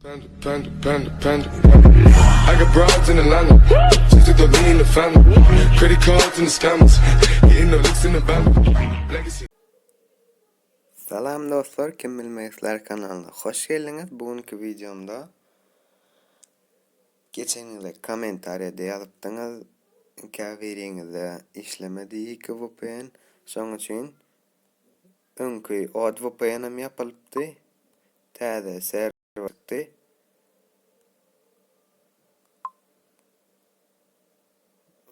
Panda. I got broads in Atlanta. Just took the lean in the family. Credit cards and the scammers. Hitting the licks in the van. Legacy. Salam dostlar, Kim Bilmeysler kanalına hoş geldiniz. Bugünkü videomda geçen yıl komentariyada yazıptınız. Kaverinizde işlemedi 2 VPN. Şoň üçin öňkü od VPN'im yapylypdy. Täze serverdi.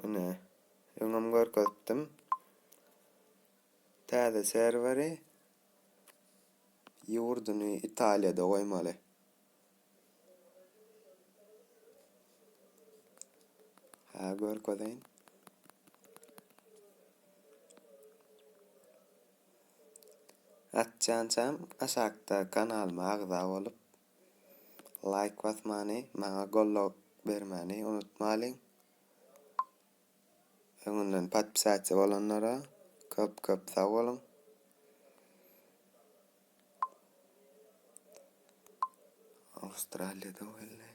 Ona öňüm görkezdim. Täze serveri yurduny Italiýada goýmaly. Ha görkezin. Atjansam aşakda kanalyma agza bolup like basmany, maňa gollap bermäni unutmalyň. Öňünden patpisatsiýa bolanlara köp sag bolun. Avustraliýada öyle.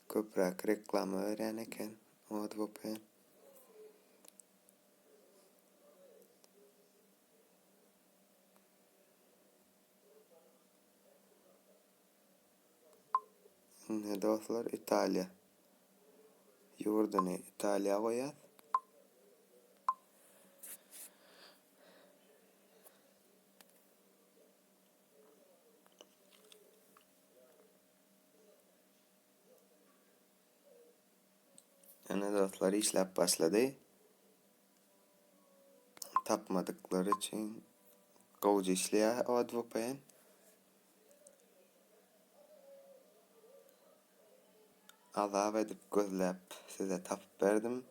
Köpräk reklama beren eken OdVPN. Ne dostlar, Italiýa. Yurduny Italiýa goýar. Ana dostlar işläp başlady. Tapmadyklary üçin gowjy işleýär OdVPN. Azap edip gözläp size tapyp berdim.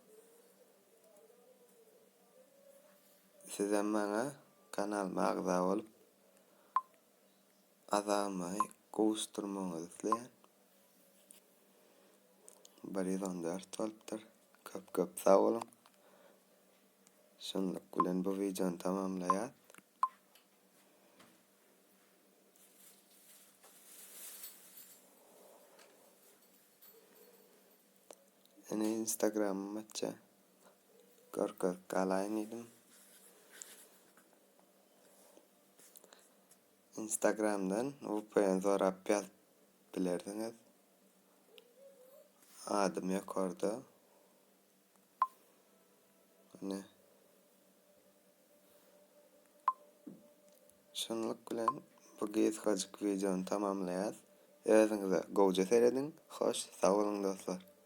Size maňa kanalyma agza bolup azamy gowuşdurmaňyzy isleýän. 114 bolupdyr. Köp sag bolun. Şonluk bilen bu videony tamamlaýar. Ene Instagram'ym açça. Görkez galaýyn edim. Instagram'dan VPN zorap ýazyp bilerdiňiz. Adym ýokarda. Ne? Şonluk bilen bu gyzgaçyk videony tamamlaýar. Özüňize gowja serediň. Hoş, sag bolun dostlar.